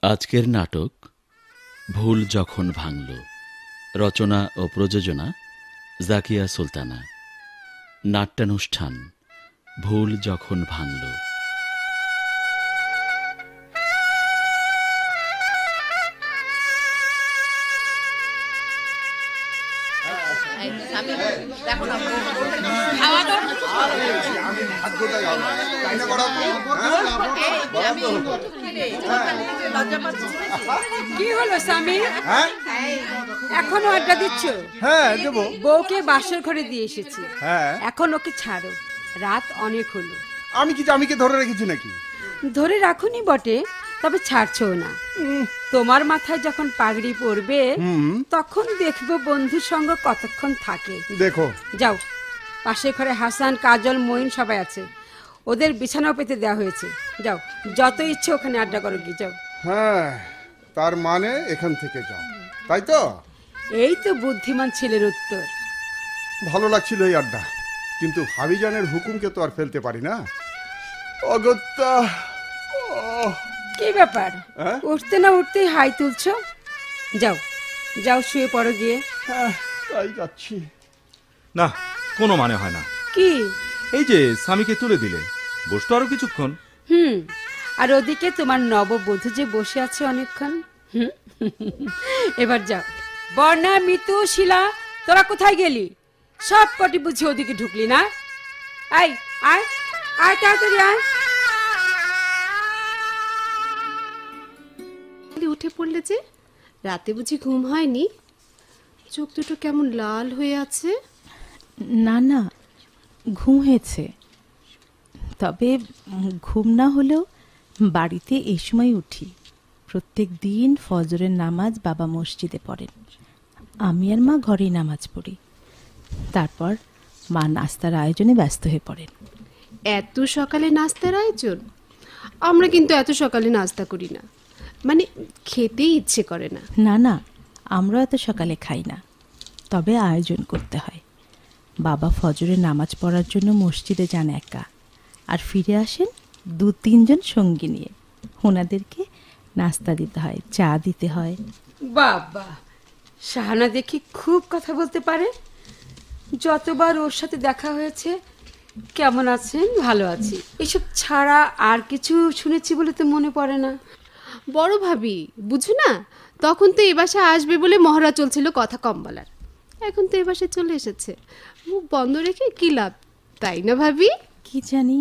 আজকের নাটক ভুল যখন ভাঙল, রচনা ও প্রযোজনা জাকিয়া সুলতানা। নাট্যানুষ্ঠান ভুল যখন ভাঙল। কি হলো স্বামী, এখনো আড্ডা দিচ্ছ? হ্যাঁ দেবো। বউকে বাসর ঘরে দিয়ে এসেছি, হ্যাঁ এখন ওকে ছাড়ো, রাত অনেক হলো। আমি কি জামিকে ধরে রেখেছি নাকি? ধরে রাখুনি বটে, তবে ছাড়ছো না। তোমার মাথায় যখন পাগড়ি পড়বে তখন দেখবো বন্ধুর সঙ্গ কতক্ষণ থাকে। দেখো যাও, পাশের ঘরে হাসান, কাজল, মঈন সবাই আছে, ওদের বিছানাও পেতে দেওয়া হয়েছে। যাও, যত ইচ্ছে ওখানে আড্ডা করো গিয়ে, যাও। হ্যাঁ, তার মানে এখান থেকে যাও, তাই তো? এই তো বুদ্ধিমান ছেলের উত্তর। ভালো লাগছিল এই আড্ডা, কিন্তু ভাবিজানের হুকুমকে তো আর ফেলতে পারি না। অগত্যা কি ব্যাপার, হ্যাঁ? উঠতে না উঠতেই হাই তুলছ? যাও যাও, শুয়ে পড়ো গিয়ে। হ্যাঁ, তাই যাচ্ছি। না, কোনো মানে হয় না। কি? এই যে স্বামীকে তুলে দিলে, বসতো আরো কিছুক্ষণ। আর ওদিকে তোমার নববধূ যে বসে আছে অনেকক্ষণ। এবার যাও। বর্ণা, মিতু, শিলা, তোরা কোথায় গেলি? সব কটি বুঝি ওদিকে ঢুকলি না? আয় আয় আয়, তাড়াতাড়ি আয়। উঠে পড়লে যে, রাতে বুঝি ঘুম হয়নি? চোখ দুটো কেমন লাল হয়ে আছে। না না, ঘুম হয়েছে, তবে ঘুম না হলেও বাড়িতে এই সময় উঠি। প্রত্যেক দিন ফজরের নামাজ বাবা মসজিদে পড়েন, আমি আর মা ঘরেই নামাজ পড়ি। তারপর মা নাস্তার আয়োজনে ব্যস্ত হয়ে পড়েন। এত সকালে নাস্তার আয়োজন? আমরা কিন্তু এত সকালে নাস্তা করি না, মানে খেতেই ইচ্ছে করে না। না না, আমরা এত সকালে খাই না, তবে আয়োজন করতে হয়। বাবা ফজরের নামাজ পড়ার জন্য মসজিদে যান একা, আর ফিরে আসেন 2-3 জন সঙ্গী নিয়ে। ওনাদেরকে নাস্তা দিতে হয়, চা দিতে হয়। বাবা, শাহানা দেখি খুব কথা বলতে পারে। যতবার ওর সাথে দেখা হয়েছে, কেমন আছেন, ভালো আছি, এসব ছাড়া আর কিছু শুনেছি বলে তো মনে পড়ে না। বড় ভাবি, বুঝো না, তখন তো এ বাসায় আসবে বলে মহড়া চলছিল কথা কম বলার। এখন তো এ বাসায় চলে এসেছে, মুখ বন্ধ রেখে কি লাভ, তাই না ভাবি? কি জানি,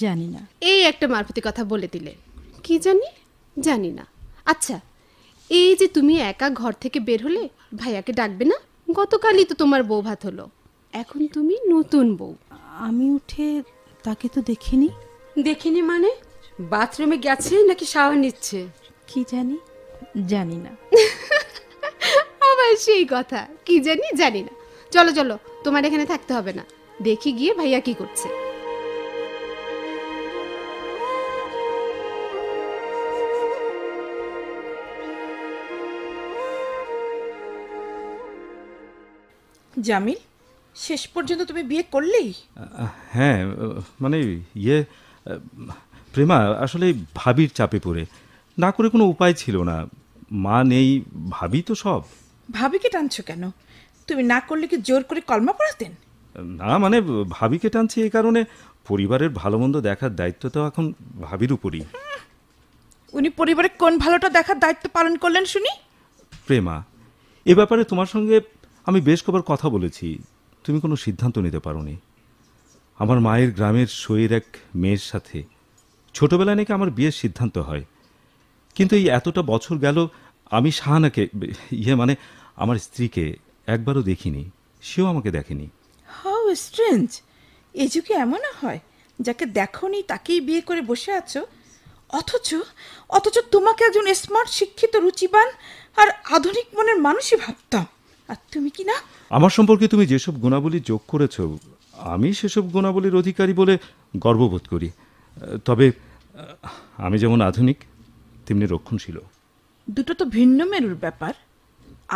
জানি না। এই একটা মারফতি কথা বলে দিলে। কি জানি, জানি না। আচ্ছা, এই যে তুমি একা ঘর থেকে বের হলে, ভাইয়াকে ডাকবে না? গতকালই তো তোমার বউ ভাত হলো, এখন তুমি নতুন বউ। আমি উঠে তাকে তো দেখিনি। দেখিনি মানে? বাথরুমে গেছে নাকি শাওয়ার নিচ্ছে? কি জানি, জানি না। আবার সেই কথা, কি জানি, জানি না। চলো চলো, তোমার এখানে থাকতে হবে না, দেখি গিয়ে ভাইয়া কি করছে। জামিল, শেষ পর্যন্ত তুমি বিয়ে করলেই? হ্যাঁ, মানে প্রেমা, আসলে ভাবির চাপে পড়ে না করে কোনো উপায় ছিল না। মা নেই, ভাবি তো সব। ভাবিকে টানছো কেন? তুমি না করলে কি জোর করে কলমা পড়াতেন? না, মানে ভাবিকে টানছি এই কারণে, পরিবারের ভালো মন্দ দেখার দায়িত্ব তো এখন ভাবির উপরই। উনি পরিবারের কোন ভালোটা দেখার দায়িত্ব পালন করলেন শুনি? প্রেমা, এ ব্যাপারে তোমার সঙ্গে আমি বেশ কবার কথা বলেছি, তুমি কোনো সিদ্ধান্ত নিতে পারোনি। আমার মায়ের গ্রামের সইয়ের এক মেয়ের সাথে ছোটবেলায় নাকি আমার বিয়ের সিদ্ধান্ত হয়, কিন্তু এই এতটা বছর গেল আমি শাহানাকে, মানে আমার স্ত্রীকে একবারও দেখিনি, সেও আমাকে দেখেনি। How strange! এই যুগে এমনও হয়, যাকে দেখোনি তাকেই বিয়ে করে বসে আছো, অথচ তোমাকে একজন স্মার্ট, শিক্ষিত, রুচিবান আর আধুনিক মনের মানুষই ভাবতাম, আর তুমি কি না? আমার সম্পর্কে তুমি যেসব গুণাবলী যোগ করেছ, আমি সেসব গুণাবলীর অধিকারী বলে গর্ববোধ করি। তবে আমি যেমন আধুনিক, তেমনি রক্ষণশীল। দুটো তো ভিন্ন মেরুর ব্যাপার।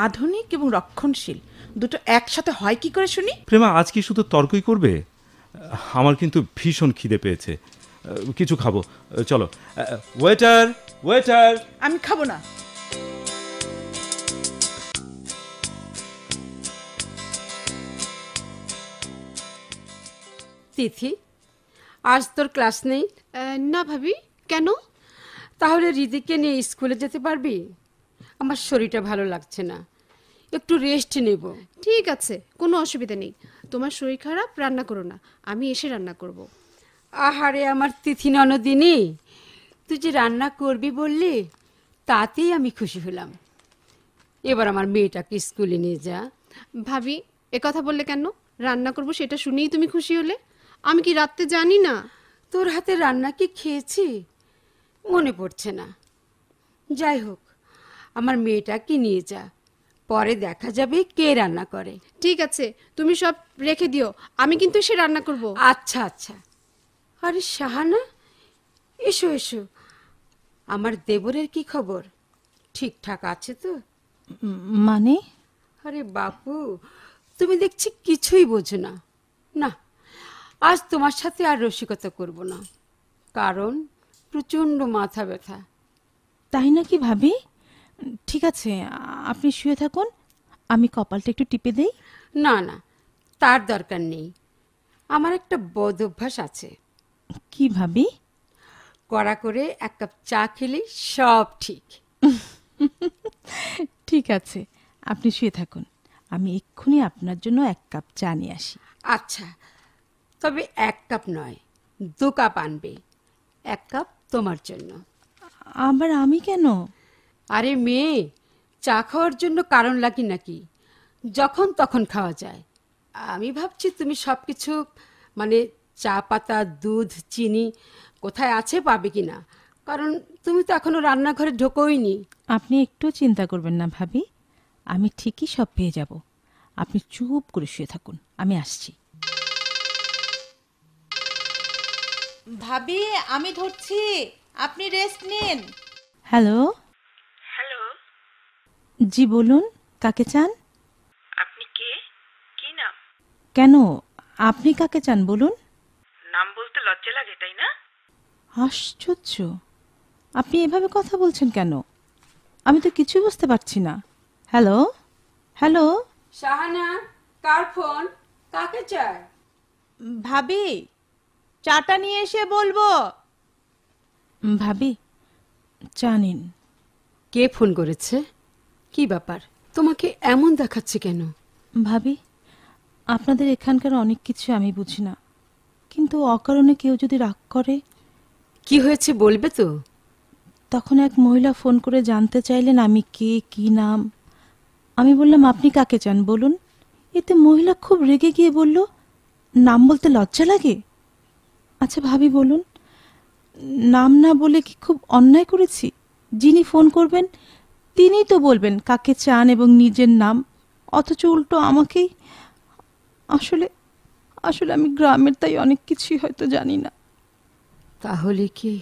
আধুনিক এবং রক্ষণশীল দুটো একসাথে হয় কি করে শুনি? প্রেমা, আজ কি শুধু তর্কই করবে? আমার কিন্তু ভীষণ খিদে পেয়েছে, কিছু খাবো। চলো। Waiter, waiter. আমি খাবো না। তিথি, আজ তোর ক্লাস নেই? না ভাবি, কেন? তাহলে রিদিকে নিয়ে স্কুলে যেতে পারবি? আমার শরীরটা ভালো লাগছে না, একটু রেস্ট নেব। ঠিক আছে, কোনো অসুবিধা নেই। তোমার শরীর খারাপ, রান্না করো না, আমি এসে রান্না করব। আহারে আমার তিথি ননদিনী, তুই যে রান্না করবি বললি, তাতেই আমি খুশি হলাম। এবার আমার মেয়েটাকে স্কুলে নিয়ে যা। ভাবি, এ কথা বললে কেন? রান্না করব সেটা শুনেই তুমি খুশি হলে? আমি কি রাত্রে জানি না? তোর হাতে রান্না কি খেয়েছি মনে পড়ছে না। যাই হোক, আমার মেয়েটাকে নিয়ে যা, পরে দেখা যাবে কে রান্না করে। ঠিক আছে, তুমি সব রেখে দিও, আমি কিন্তু এসে রান্না করব। আচ্ছা আচ্ছা। আরে শাহানা, এসো এসো। আমার দেবরের কি খবর? ঠিকঠাক আছে তো? মানে? আরে বাপু, তুমি দেখছি কিছুই বোঝো না। না, আজ তোমার সাথে আর রসিকতা করব না, কারণ প্রচণ্ড মাথা ব্যথা। তাই নাকি ভাবি? ঠিক আছে, আপনি শুয়ে থাকুন, আমি কপালটা একটু টিপে দেই। না না, তার দরকার নেই। আমার একটা বদ অভ্যাস আছে। কি ভাবি? কড়া করে এক কাপ চা খেলে সব ঠিক। ঠিক আছে, আপনি শুয়ে থাকুন, আমি এক্ষুনি আপনার জন্য 1 কাপ চা নিয়ে আসি। আচ্ছা, তবে 1 কাপ নয়, 2 কাপ আনবে। 1 কাপ তোমার জন্য। আবার আমি কেন? আরে মেয়ে, চা খাওয়ার জন্য কারণ লাগে নাকি? যখন তখন খাওয়া যায়। আমি ভাবছি তুমি সব কিছু, মানে চা পাতা, দুধ, চিনি কোথায় আছে পাবে কিনা, কারণ তুমি তো এখনো রান্নাঘরে ঢোকোইনি। আপনি একটু চিন্তা করবেন না ভাবি, আমি ঠিকই সব পেয়ে যাব। আপনি চুপ করে শুয়ে থাকুন, আমি আসছি। ভাবি, আমি ধরছি, আপনি রেস্ট নিন। হ্যালো। হ্যালো, জি বলুন, কাকে চান? আপনি কে? কি নাম? কেন, আপনি কাকে চান বলুন? নাম বলতে লজ্জা লাগে, তাই না? আশ্চর্য, আপনি এভাবে কথা বলছেন কেন? আমি তো কিছু বুঝতে পারছি না। Hello, hello. শাহানা, কার ফোন? কাকে চায়? ভাবি, চাটা নিয়ে এসে বলবো। ভাবি, চা নিন। কে ফোন করেছে? কি ব্যাপার, তোমাকে এমন দেখাচ্ছে কেন? ভাবি, আপনাদের এখানকার অনেক কিছু আমি বুঝি না, কিন্তু অকারণে কেউ যদি রাগ করে। কি হয়েছে বলবে তো? তখন এক মহিলা ফোন করে জানতে চাইলেন আমি কে, কি নাম। আমি বললাম আপনি কাকে চান বলুন। এতে মহিলা খুব রেগে গিয়ে বলল, নাম বলতে লজ্জা লাগে? আচ্ছা ভাবি বলুন, নাম না বলে কি খুব অন্যায় করেছি? যিনি ফোন করবেন তিনিই তো বলবেন কাকে চান এবং নিজের নাম, অথচ উল্টো আমাকেই। আসলে আসলে আমি গ্রামের, তাই অনেক কিছুই হয়তো জানি না। তাহলে কি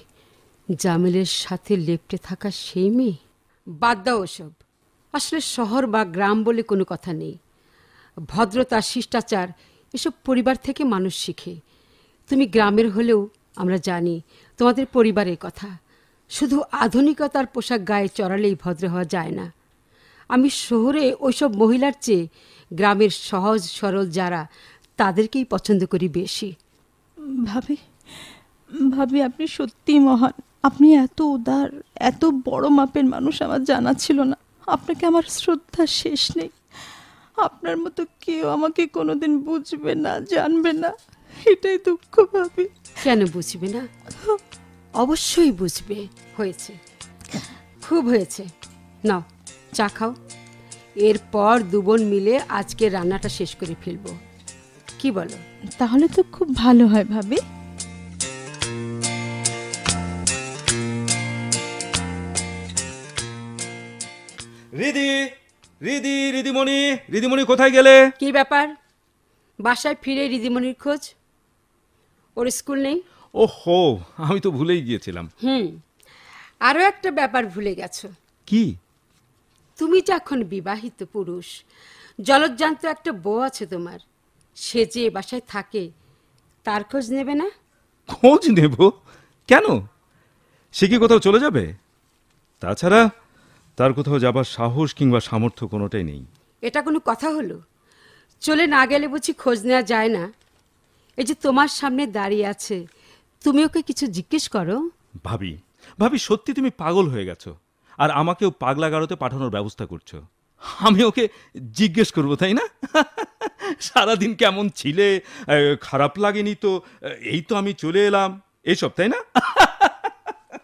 জামিলের সাথে লেপ্টে থাকা সেই মেয়ে? বাদ দাও ওসব। আসলে শহর বা গ্রাম বলে কোনো কথা নেই। ভদ্রতা, শিষ্টাচার এসব পরিবার থেকে মানুষ শিখে। তুমি গ্রামের হলেও আমরা জানি তোমাদের পরিবারের কথা। শুধু আধুনিকতার পোশাক গায়ে চড়ালেই ভদ্র হওয়া যায় না। আমি শহরে ওইসব মহিলার চেয়ে গ্রামের সহজ সরল যারা, তাদেরকেই পছন্দ করি বেশি। ভাবি, ভাবি আপনি সত্যিই মহান। আপনি এত উদার, এত বড় মাপের মানুষ আমার জানা ছিল না। আপনাকে আমার শ্রদ্ধা শেষ নেই। আপনার মতো কেউ আমাকে কোনোদিন বুঝবে না, জানবে না, এটাই দুঃখ ভাবি। কেন বুঝবে না? অবশ্যই বুঝবে। হয়েছে, খুব হয়েছে। নাও চা খাও। এরপর 2 বোন মিলে আজকে রান্নাটা শেষ করে ফেলবো, কি বলো? তাহলে তো খুব ভালো হয় ভাবি। রিদি, রিদি, রিদিমণি, রিদিমণি কোথায় গেলে? কি ব্যাপার? বাসায় ফিরে রিদিমণির খোঁজ? ওর স্কুল নেই? ওহো, আমি তো ভুলেই গিয়েছিলাম। আরও একটা ব্যাপার ভুলে গেছো। কি? তুমি যে এখন বিবাহিত পুরুষ, জলজ্জান্ত একটা বউ আছে তোমার। সে যে বাসায় থাকে, তার খোঁজ নেবে না? খোঁজ নেব? কেন? সে কি কোথাও চলে যাবে? তাছাড়া তার কোথাও যাবার সাহস কিংবা সামর্থ্য কোনোটাই নেই। এটা কোনো কথা হলো? চলে না গেলে বুঝি খোঁজ নেওয়া যায় না? এই যে তোমার সামনে দাঁড়িয়ে আছে, তুমি ওকে কিছু জিজ্ঞেস করো। ভাবি, ভাবি, সত্যি তুমি পাগল হয়ে গেছো, আর আমাকেও পাগলাগারোতে পাঠানোর ব্যবস্থা করছো। আমি ওকে জিজ্ঞেস করবো, তাই না? সারাদিন কেমন ছিলে, খারাপ লাগেনি তো, এই তো আমি চলে এলাম, এসব, তাই না?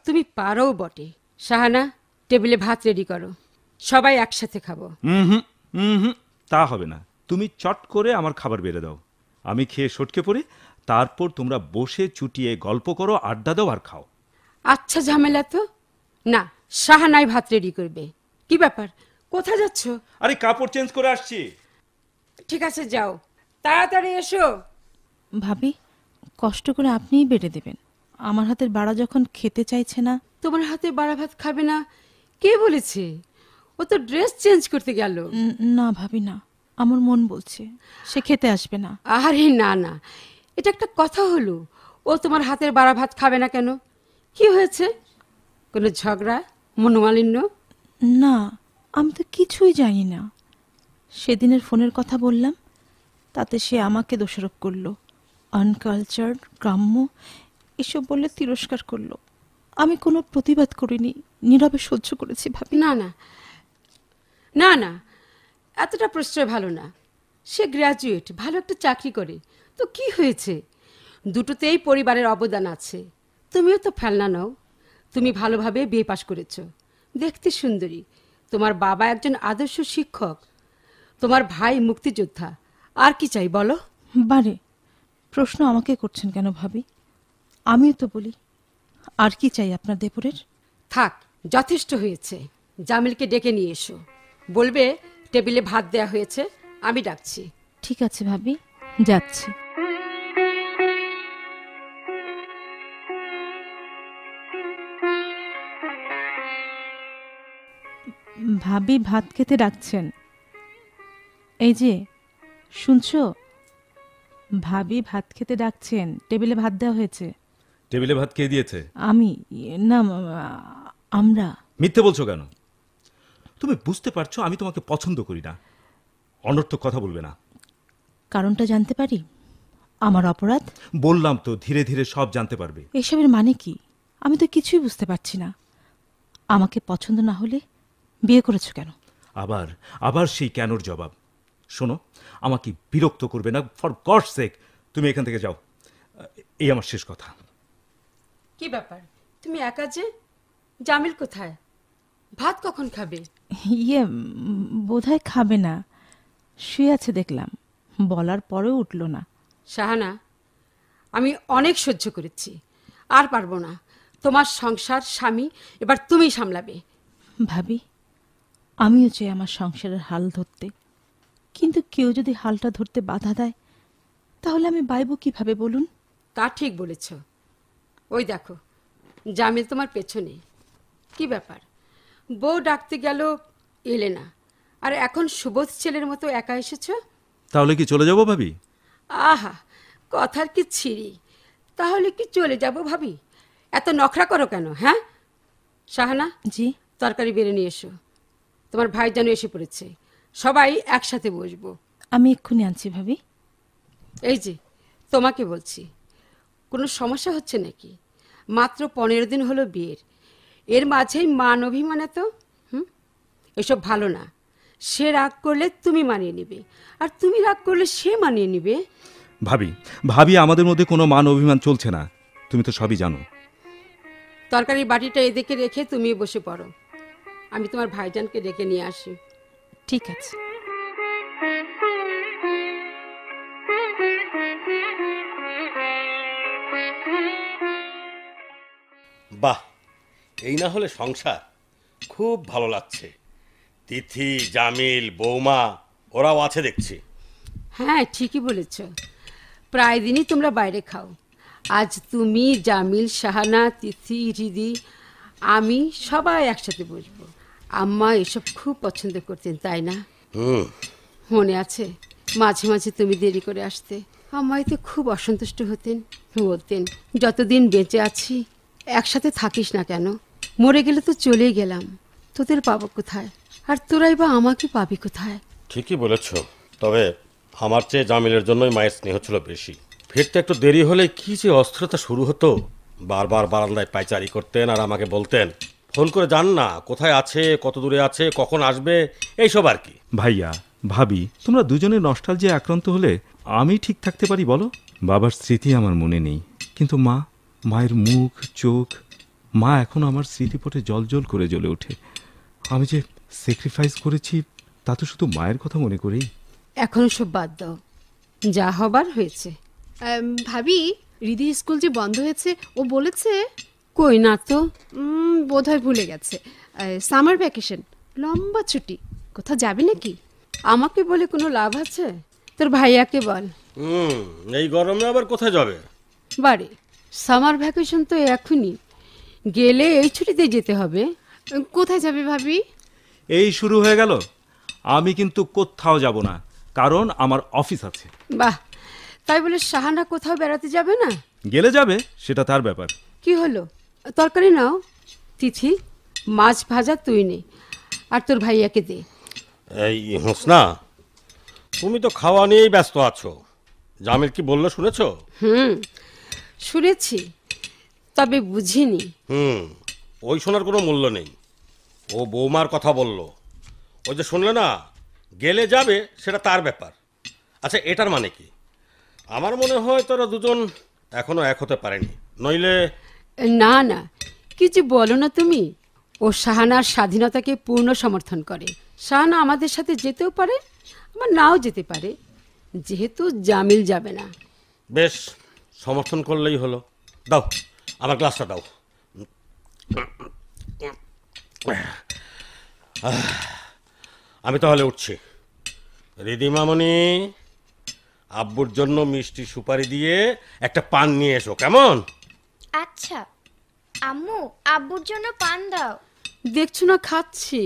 তুমি পারো বটে। শাহানা, টেবিলে ভাত রেডি করো, সবাই একসাথে খাবো। তা হবে না। তুমি চট করে আমার খাবার বেড়ে দাও, আমি খেয়ে সটকে পড়ি, তারপর তোমরা বসে চুটিয়ে গল্প করো, আড্ডা দাও আর খাও। আচ্ছা, ঝামেলা তো না। শাহানাই ভাত রেডি করবে। কি ব্যাপার, কোথায় যাচ্ছ? আরে কাপড় চেঞ্জ করে আসছি। ঠিক আছে, যাও, তাড়াতাড়ি এসো। ভাবি, কষ্ট করে আপনিই বেড়ে দেবেন। আমার হাতের বাড়া যখন খেতে চাইছে না। তোমার হাতে বাড়া ভাত খাবে না? কে বলেছে? ও তো ড্রেস চেঞ্জ করতে গেল। না ভাবি, না, আমার মন বলছে সে খেতে আসবে না। আরে না না, এটা একটা কথা হলো? ও তোমার হাতের বাড়া ভাত খাবে না কেন? কি হয়েছে? কোনো ঝগড়া, মনোমালিন্য? না, আমি তো কিছুই জানি না। সেদিনের ফোনের কথা বললাম, তাতে সে আমাকে দোষারোপ করলো। আনকালচার্ড, গ্রাম্য এসব বলে তিরস্কার করলো। আমি কোনো প্রতিবাদ করিনি, নীরবে সহ্য করেছি ভাবি। না না না না, এতটা প্রশ্রয় ভালো না। সে গ্র্যাজুয়েট, ভালো একটা চাকরি করে, তো কি হয়েছে? দুটোতেই পরিবারের অবদান আছে। তুমিও তো ফেলনা নাও। তুমি ভালোভাবে বিয়ে পাশ করেছো, দেখতে সুন্দরী, তোমার বাবা একজন আদর্শ শিক্ষক, তোমার ভাই মুক্তিযোদ্ধা। আর কি চাই বলো? বারে প্রশ্ন আমাকে করছেন কেন ভাবি? আমিও তো বলি, আর কি চাই আপনার দেবরের? থাক, যথেষ্ট হয়েছে। জামিলকে ডেকে নিয়ে এসো, বলবে টেবিলে ভাত দেয়া হয়েছে, আমি ডাকছি। ঠিক আছে ভাবি, যাচ্ছি। ভাবি ভাত খেতে ডাকছেন। এই যে শুনছো, ভাবি ভাত খেতে ডাকছেন, টেবিলে ভাত দেওয়া হয়েছে। টেবিলে ভাত কে দিয়েছে? আমি না, আমরা। মিথ্যে বলছো কেন? তুমি বুঝতে পারছো আমি তোমাকে পছন্দ করি না। অনর্থক কথা বলবে না। কারণটা জানতে পারি? আমার অপরাধ? বললাম তো, ধীরে ধীরে সব জানতে পারবে। এসবের মানে কি? আমি তো কিছুই বুঝতে পারছি না। আমাকে পছন্দ না হলে বিয়ে করেছো কেন? আবার আবার সেই কেনর জবাব। শোনো, আমাকে বিরক্ত করবে না, ফর গডস সেক। তুমি এখান থেকে যাও, এই আমার শেষ কথা। কি ব্যাপার, তুমি একা যে? জামিল কোথায়? ভাত কখন খাবে? ইয়ে, বোধহয় খাবে না, শুয়ে আছে দেখলাম, বলার পরেও উঠল না। শাহানা, আমি অনেক সহ্য করেছি, আর পারবো না। তোমার সংসার, স্বামী, এবার তুমি সামলাবে। ভাবি, আমিও চাই আমার সংসারের হাল ধরতে, কিন্তু কেউ যদি হালটা ধরতে বাধা দেয়, তাহলে আমি বাইব কিভাবে বলুন? তা ঠিক বলেছ। ওই দেখো, জামিল তোমার পেছনে। কি ব্যাপার, বউ ডাকতে গেল, এলে না, আর এখন সুবোধ ছেলের মতো একা এসেছ? তাহলে কি চলে যাবো ভাবি? আহা, কথার কি ছিরি! তাহলে কি চলে যাব ভাবি? এত নখরা করো কেন, হ্যাঁ? শাহানা, জি। তরকারি বেড়ে নিয়ে এসো, তোমার ভাই যেন এসে পড়েছে, সবাই একসাথে বসবো। আমি এক্ষুনি আনছি ভাবি। এই যে, তোমাকে বলছি, কোনো সমস্যা হচ্ছে নাকি? মাত্র 15 দিন হলো বিয়ের, এর মাঝেই মান অভিমান এত? এসব ভালো না। সে রাগ করলে তুমি মানিয়ে নিবে, আর তুমি রাগ করলে সে মানিয়ে নিবে। ভাবি, ভাবি, আমাদের মধ্যে কোনো মান অভিমান চলছে না, তুমি তো সবই জানো। তরকারির বাটিটা এদিকে রেখে তুমি বসে পড়ো, আমি তোমার ভাইজানকে ডেকে নিয়ে আসি। ঠিক আছে। বাহ, এই না হলে সংসার। খুব ভালো লাগছে। তিথি, জামিল, বৌমা ওরাও আছে দেখছি। হ্যাঁ, ঠিকই বলেছ। প্রায় দিনই তোমরা বাইরে খাও। আজ তুমি, জামিল, শাহানা, তিথি, হৃদি, আমি সবাই একসাথে বসবো। আম্মা এসব খুব পছন্দ করতেন, তাই না? মনে আছে মাঝে মাঝে তুমি দেরি করে আসতে? আম্মাই তো খুব অসন্তুষ্ট হতেন, বলতেন যতদিন বেঁচে আছি একসাথে থাকিস না কেন? মরে গেলে তো চলেই গেলাম, তোদের পাবো কোথায়? আর তোরাই বা আমাকে পাবি কোথায়? ঠিকই বলেছ, তবে আমার চেয়ে জামিলের জন্যই মায়ের স্নেহ ছিল বেশি। ফিরতে একটু দেরি হলে কি যে অস্থিরতা শুরু হতো। বারবার বারান্দায় পায়চারি করতেন আর আমাকে বলতেন, ফোন করে জান না কোথায় আছে, কত দূরে আছে, কখন আসবে, এইসব আর কি। ভাইয়া ভাবি, তোমরা দুজনে নস্টালজিয়া আক্রান্ত হলে আমি ঠিক থাকতে পারি বলো? বাবার স্মৃতি আমার মনে নেই, কিন্তু মায়ের মুখ, চোখ, মা এখনো আমার স্মৃতিপটে জল করে জ্বলে ওঠে। আমি যে স্যাক্রিফাইস করেছি তা তো শুধু মায়ের কথা মনে করেই। এখন সব বাদ দাও, যা হবার হয়েছে। ভাবি, রিদি স্কুল যে বন্ধ হয়েছে ও বলেছে। কই না তো। বোধহয় ভুলে গেছে। সামার ভ্যাকেশন, লম্বা ছুটি, কোথাও যাবে নাকি? আমাকে বলে কোনো লাভ আছে? তোর ভাইয়াকে বল। এই গরমে আবার কোথায় যাবে? বাড়ি। সামার ভ্যাকেশন তো এখনই, গেলে এই ছুটিতে যেতে হবে। কোথায় যাবে ভাবি? এই শুরু হয়ে গেল। আমি কিন্তু কোথাও যাব না, কারণ আমার অফিস আছে। বাহ, তাই বলে সাহানা কোথাও বেড়াতে যাবে না? গেলে যাবে, সেটা তার ব্যাপার। কি হলো, তরকারি নাও। তিথি, মাছ ভাজা তুই নে, আর তোর ভাইয়াকে দে। এই হোসনা, তুমি তো খাওয়া নিয়েই ব্যস্ত আছো। জামিল কি বললো শুনেছ? শুনেছি, তবে বুঝিনি। ওই শোনার কোনো মূল্য নেই। ও বৌমার কথা বলল। ওই যে শুনলে না, গেলে যাবে, সেটা তার ব্যাপার। আচ্ছা, এটার মানে কি? আমার মনে হয় তোরা দুজন এখনো এক হতে পারেনি, নইলে। না না, কি যে বলো না তুমি। ও সাহানার স্বাধীনতাকে পূর্ণ সমর্থন করে। সাহানা আমাদের সাথে যেতেও পারে, আবার নাও যেতে পারে, যেহেতু জামিল যাবে না। বেশ, সমর্থন করলেই হলো। দাও, আমার গ্লাসটা দাও। আমি তাহলে উঠছি। রিদিমামণি, আব্বুর জন্য মিষ্টি সুপারি দিয়ে একটা পান নিয়ে এসো, কেমন? আচ্ছা আম্মু, আব্বুর জন্য পান দাও। দেখছো না খাচ্ছি,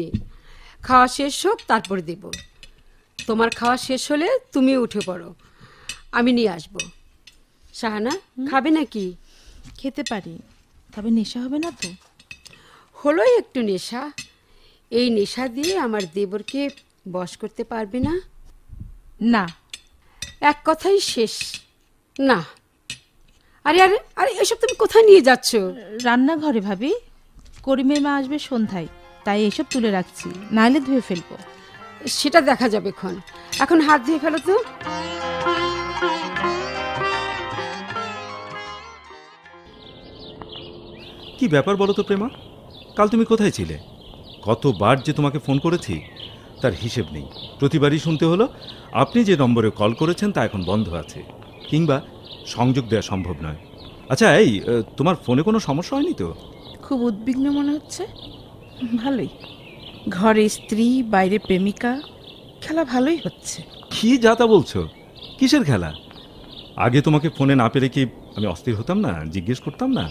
খাওয়া শেষ হোক তারপরে দেব। তোমার খাওয়া শেষ হলে তুমি উঠে পড়ো, আমি নিয়ে আসবো। সাহানা, খাবে নাকি? খেতে পারি, তবে নেশা হবে না তো? হলোই একটু নেশা। এই নেশা দিয়ে আমার দেবরকে বশ করতে পারবে না। না। এক কথাই শেষ। না। আরে আরে আরে, এসব তুমি কোথায় নিয়ে যাচ্ছ? রান্নাঘরে ভাবি, করিমের মা আসবে সন্ধ্যায়, তাই এসব তুলে রাখছি, নাইলে ধুয়ে ফেলবো। সেটা দেখা যাবে ক্ষণ, এখন হাত ধুয়ে ফেলো তো। কি ব্যাপার বলো তো প্রেমা, কাল তুমি কোথায় ছিলে? কতবার যে তোমাকে ফোন করেছি তার হিসেব নেই। প্রতিবারই শুনতে হলো আপনি যে নম্বরে কল করেছেন তা এখন বন্ধ আছে, কিংবা সংযোগ দেওয়া সম্ভব নয়। আচ্ছা, এই তোমার ফোনে কোনো সমস্যা হয়নি তো? খুব উদ্বিগ্ন মনে হচ্ছে। ভালোই, ঘরে স্ত্রী, বাইরে প্রেমিকা, খেলা ভালোই হচ্ছে। কি যাতা বলছো? কিসের খেলা? আগে তোমাকে ফোনে না পেরে কি আমি অস্থির হতাম না? জিজ্ঞেস করতাম না?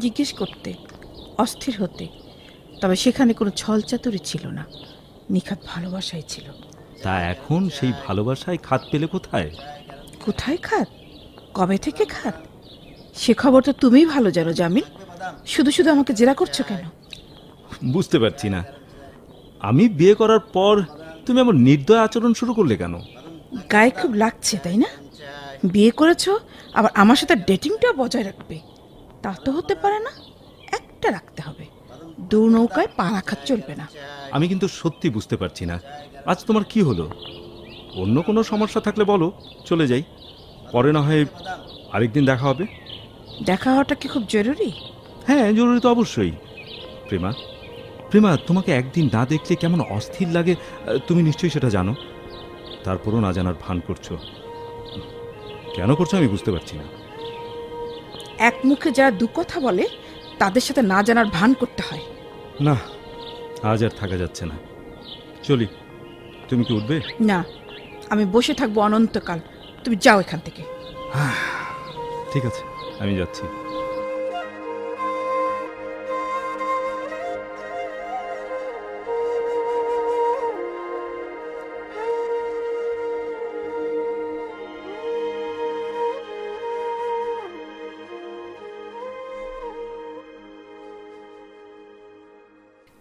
জিজ্ঞেস করতে, অস্থির হতে, তবে সেখানে কোনো ছলচাতুরি ছিল না, নিখাত ভালোবাসাই ছিল। তা এখন সেই ভালোবাসায় খাত পেলে কোথায়? কোথায় খাত? কবে থেকে খাত? সে খবর তো তুমিই ভালো জানো জামিল। শুধু শুধু আমাকে জেরা করছো কেন? বুঝতে পারছি না, আমি বিয়ে করার পর তুমি এমন নির্দয় আচরণ শুরু করলে কেন? গায়ে খুব লাগছে তাই না? বিয়ে করেছো, আবার আমার সাথে ডেটিংটা বজায় রাখবে, তা তো হতে পারে না। একটা রাখতে হবে, দু নৌকায় পা রাখা চলবে না। আমি কিন্তু সত্যি বুঝতে পারছি না, আজ তোমার কি হলো? অন্য কোনো সমস্যা থাকলে বলো, চলে যাই, পরে না হয় আরেকদিন দেখা হবে। দেখা হওয়াটা কি খুব জরুরি? হ্যাঁ, জরুরি তো অবশ্যই। প্রেমা, প্রেমা, তোমাকে একদিন না দেখলে কেমন অস্থির লাগে তুমি নিশ্চয়ই সেটা জানো। তারপরও না জানার ভান করছো। কেন করছো আমি বুঝতে পারছি না। এক মুখে যারা দু কথা বলে তাদের সাথে না জানার ভান করতে হয়। না, আজ আর থাকা যাচ্ছে না, চলি। তুমি কি উঠবে? না, আমি বসে থাকবো অনন্তকাল। তুমি যাও এখান থেকে। ঠিক আছে, আমি যাচ্ছি।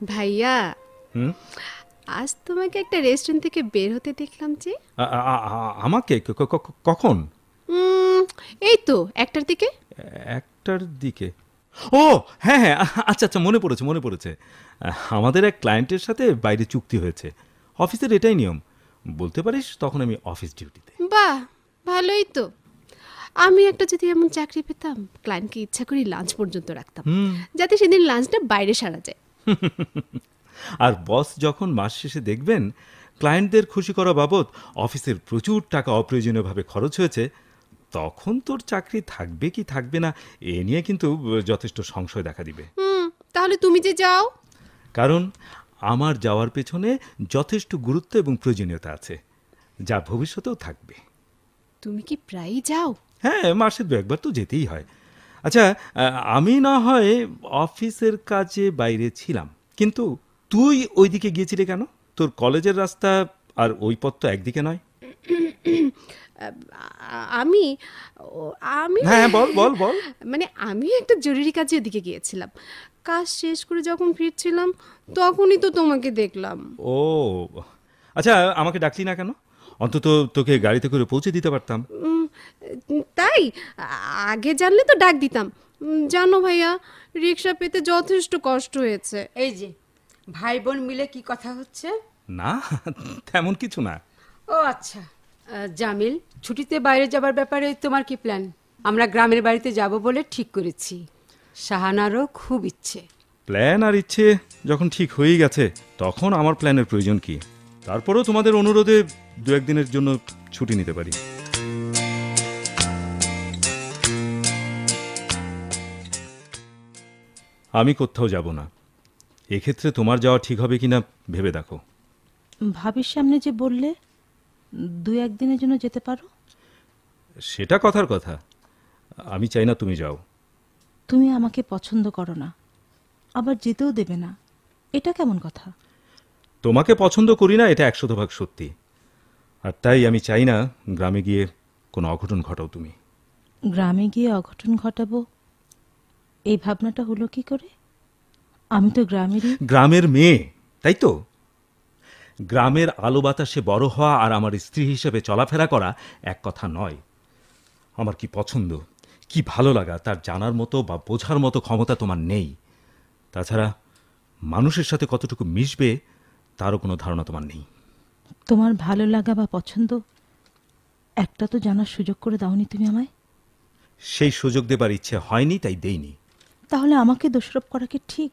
ভাইয়া, হুম? আজ তোমাকে একটা রেস্টুরেন্ট থেকে বের হতে দেখলাম যে। আমাকে কখন? এই তো 1টার দিকে। 1টার দিকে? ও হ্যাঁ হ্যাঁ, আচ্ছা আচ্ছা, মনে পড়েছে। আমাদের এক ক্লায়েন্টের সাথে বাইরে চুক্তি হয়েছে। অফিসের এটাই নিয়ম, বলতে পারিস তখন আমি অফিস ডিউটিতে। বাহ, ভালোই তো। আমি একটা যদি এমন চাকরি পেতাম, ক্লায়েন্টকে ইচ্ছা করি লাঞ্চ পর্যন্ত রাখতাম, যাতে সেদিন লাঞ্চটা বাইরে সারা যায়। আর বস যখন মাস শেষে দেখবেন ক্লায়েন্টদের খুশি করা বাবদ অফিসের প্রচুর টাকা অপ্রয়োজনীয়ভাবে খরচ হয়েছে, তখন তোর চাকরি থাকবে কি থাকবে না এ নিয়ে কিন্তু যথেষ্ট সংশয় দেখা দিবে। তাহলে তুমি যে যাও। কারণ আমার যাওয়ার পেছনে যথেষ্ট গুরুত্ব এবং প্রয়োজনীয়তা আছে, যা ভবিষ্যতেও থাকবে। তুমি কি প্রায়ই যাও? হ্যাঁ, মাসে 2-1বার তো যেতেই হয়। আচ্ছা, আমি না হয় অফিসের কাজে বাইরে ছিলাম, কিন্তু তুই ওইদিকে গিয়েছিলি কেন? তোর কলেজের রাস্তা আর ওই পথ তো একদিকে নয়। আমি হ্যাঁ, বল। মানে আমি একটা জরুরি কাজে ওদিকে গিয়েছিলাম। কাজ শেষ করে যখন ফিরছিলাম তখনই তো তোমাকে দেখলাম। ও আচ্ছা, আমাকে ডাকলি না কেন? অন্তত তোকে গাড়িতে করে পৌঁছে দিতে পারতাম। তাই আগে জানলে তো ডাক দিতাম। জানো ভাইয়া, রিক্সা পেতে যথেষ্ট কষ্ট হয়েছে। এই যে ভাই বোন মিলে কি কথা হচ্ছে? না, তেমন কিছু না। ও আচ্ছা, জামিল, ছুটিতে বাইরে যাবার ব্যাপারে তোমার কি প্ল্যান? আমরা গ্রামের বাড়িতে যাব বলে ঠিক করেছি। শাহানারও খুব ইচ্ছে। প্ল্যান আর ইচ্ছে যখন ঠিক হয়েই গেছে, তখন আমার প্ল্যানের প্রয়োজন কি? তারপরেও তোমাদের অনুরোধে 2-1 দিনের জন্য ছুটি নিতে পারি। আমি কোথাও যাব না। এক্ষেত্রে তোমার যাওয়া ঠিক হবে কিনা ভেবে দেখো। ভাবির সামনে যে বললে 2-1 দিনের জন্য যেতে পারো। সেটা কথার কথা, আমি চাই না তুমি যাও। তুমি আমাকে পছন্দ করো না, আবার যেতেও দেবে না, এটা কেমন কথা? তোমাকে পছন্দ করি না, এটা 100% সত্যি। আর তাই আমি চাই না গ্রামে গিয়ে কোনো অঘটন ঘটাও তুমি। গ্রামে গিয়ে অঘটন ঘটাবো এই ভাবনাটা হলো কি করে? আমি তো গ্রামের মেয়ে, তাই তো? গ্রামের আলো বাতাসে বড় হওয়া আর আমার স্ত্রী হিসেবে চলাফেরা করা এক কথা নয়। আমার কি পছন্দ, কি ভালো লাগা তার জানার মতো বা বোঝার মতো ক্ষমতা তোমার নেই। তাছাড়া মানুষের সাথে কতটুকু মিশবে তারও কোনো ধারণা তোমার নেই। তোমার ভালো লাগা বা পছন্দ একটা তো জানার সুযোগ করে দাওনি তুমি আমায়। সেই সুযোগ দেবার ইচ্ছে হয়নি, তাই দেইনি। তাহলে আমাকে দোষারোপ করা কি ঠিক?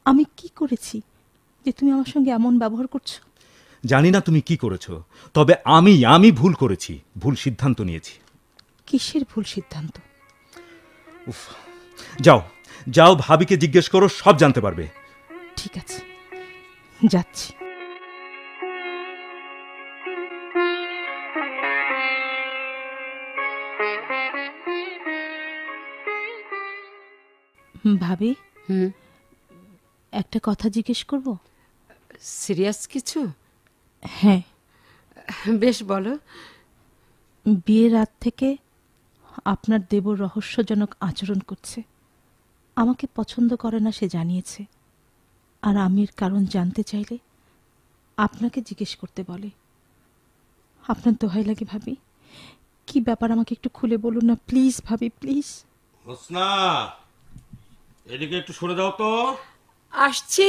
আমি কি করেছি যে তুমি আমার সঙ্গে এমন ব্যবহার করছো? জানি না তুমি কি করেছো, তবে আমি ভুল করেছি, ভুল সিদ্ধান্ত নিয়েছি। কিসের ভুল সিদ্ধান্ত? উফ, যাও ভাবিকে জিজ্ঞেস করো, সব জানতে পারবে। ঠিক আছে, যাচ্ছি। ভাবি, একটা কথা জিজ্ঞেস করব? সিরিয়াস কিছু? হ্যাঁ। বেশ, বলো। বিয়ের রাত থেকে আপনার দেবর রহস্যজনক আচরণ করছে। আমাকে পছন্দ করে না সে জানিয়েছে, আর আমি এর কারণ জানতে চাইলে আপনাকে জিজ্ঞেস করতে বলে। আপনার দোহাই লাগে ভাবি, কি ব্যাপার আমাকে একটু খুলে বলুন না প্লিজ ভাবি, প্লিজ। হোসনা, এদিকে একটু সরে দাও তো। আসছি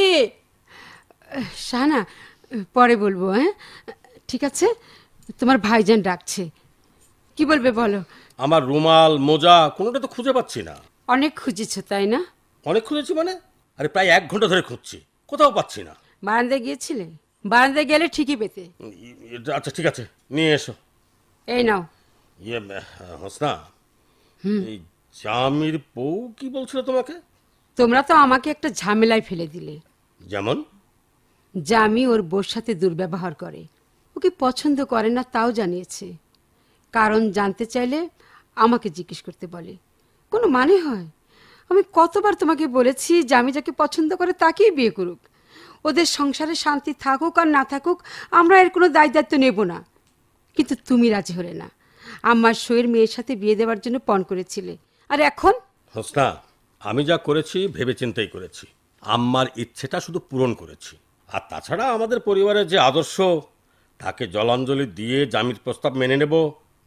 শাহানা, পরে বলবো। হ্যাঁ ঠিক আছে, তোমার ভাইজান ডাকছে। কি বলবে বলো? আমার রুমাল মোজা কোনোটা তো খুঁজে পাচ্ছি না। অনেক খুঁজেছো তাই না? অনেক খুঁজেছি মানে? আরে প্রায় 1 ঘন্টা ধরে খুঁজছি, কোথাও পাচ্ছি না। বারান্দায় গিয়েছিলে? বারান্দায় গেলে ঠিকই পেতে। আচ্ছা ঠিক আছে, নিয়ে এসো। এই নাও। হোসনা, এই জামির বউ কি বলছিল তোমাকে? তোমরা তো আমাকে একটা ঝামেলায় ফেলে দিলে। যেমন? জামি ওর বউর সাথে দুর্ব্যবহার করে, ওকে পছন্দ করে না তাও জানিয়েছে। কারণ জানতে চাইলে আমাকে জিজ্ঞেস করতে বলে। কোনো মানে হয়? আমি কতবার তোমাকে বলেছি জামি যাকে পছন্দ করে তাকেই বিয়ে করুক। ওদের সংসারে শান্তি থাকুক আর না থাকুক, আমরা এর কোনো দায়িত্ব নেব না। কিন্তু তুমি রাজি হলে না, আমার সইয়ের মেয়ের সাথে বিয়ে দেওয়ার জন্য পণ করেছিলে। আর এখন? হোসনা, আমি যা করেছি ভেবে চিন্তাই করেছি। আম্মার ইচ্ছেটা শুধু পূরণ করেছি। আর তাছাড়া আমাদের পরিবারের যে আদর্শ, তাকে জলাঞ্জলি দিয়ে জামির প্রস্তাব মেনে নেব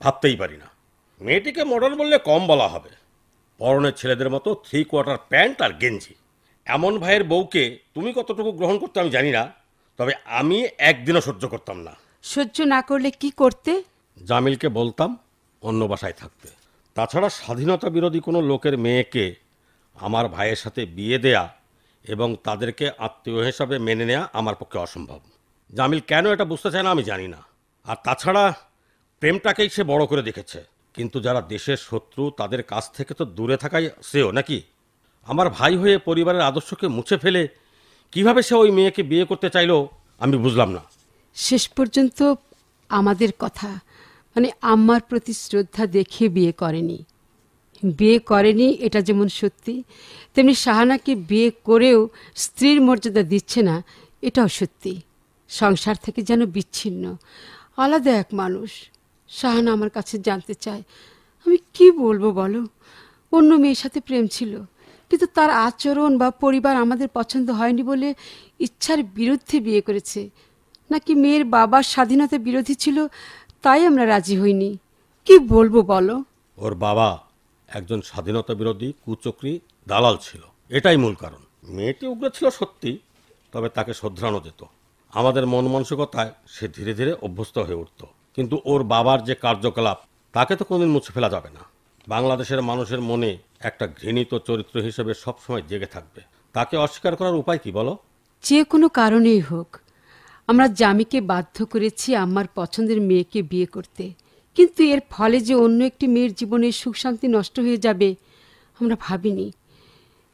ভাবতেই পারি না। মেয়েটিকে মডার্ন বললে কম বলা হবে। পরনের ছেলেদের মতো 3/4 প্যান্ট আর গেঞ্জি। এমন ভাইয়ের বউকে তুমি কতটুকু গ্রহণ করতে আমি জানি না, তবে আমি একদিনও সহ্য করতাম না। সহ্য না করলে কি করতে? জামিলকে বলতাম অন্য বাসায় থাকতে। তাছাড়া স্বাধীনতা বিরোধী কোনো লোকের মেয়েকে আমার ভাইয়ের সাথে বিয়ে দেয়া এবং তাদেরকে আত্মীয় হিসাবে মেনে নেওয়া আমার পক্ষে অসম্ভব। জামিল কেন এটা বুঝতে চায় না আমি জানি না। আর তাছাড়া প্রেমটাকেই সে বড় করে দেখেছে, কিন্তু যারা দেশের শত্রু তাদের কাছ থেকে তো দূরে থাকাই শ্রেয় নাকি? আমার ভাই হয়ে পরিবারের আদর্শকে মুছে ফেলে কিভাবে সে ওই মেয়েকে বিয়ে করতে চাইলো আমি বুঝলাম না। শেষ পর্যন্ত আমাদের কথা, মানে আম্মার প্রতি শ্রদ্ধা দেখিয়ে বিয়ে করেনি এটা যেমন সত্যি, তেমনি শাহানাকে বিয়ে করেও স্ত্রীর মর্যাদা দিচ্ছে না এটাও সত্যি। সংসার থেকে যেন বিচ্ছিন্ন, আলাদা এক মানুষ। শাহানা আমার কাছে জানতে চায় আমি কি বলবো বলো। অন্য মেয়ের সাথে প্রেম ছিল, কিন্তু তার আচরণ বা পরিবার আমাদের পছন্দ হয়নি বলে ইচ্ছার বিরুদ্ধে বিয়ে করেছে, নাকি মেয়ের বাবার স্বাধীনতা বিরোধী ছিল তাই আমরা রাজি হইনি। কি বলবো বলো? ওর বাবা একজন স্বাধীনতা বিরোধী কুচক্রী দালাল ছিল, এটাই মূল কারণ। মেয়েটি উগ্র ছিল সত্যি, তবে তাকে শোধরানো যেত। আমাদের মন মানসিকতায় সে ধীরে ধীরে অভ্যস্ত হয়ে উঠত, কিন্তু ওর বাবার যে কার্যকলাপ তাকে তো কোনোদিন মুছে ফেলা যাবে না। বাংলাদেশের মানুষের মনে একটা ঘৃণিত চরিত্র হিসেবে সবসময় জেগে থাকবে। তাকে অস্বীকার করার উপায় কি বলো? যে কোনো কারণেই হোক আমরা জামিকে বাধ্য করেছি আমার পছন্দের মেয়েকে বিয়ে করতে, কিন্তু এর ফলে যে অন্য একটি মেয়ের জীবনের সুখ শান্তি নষ্ট হয়ে যাবে আমরা ভাবিনি।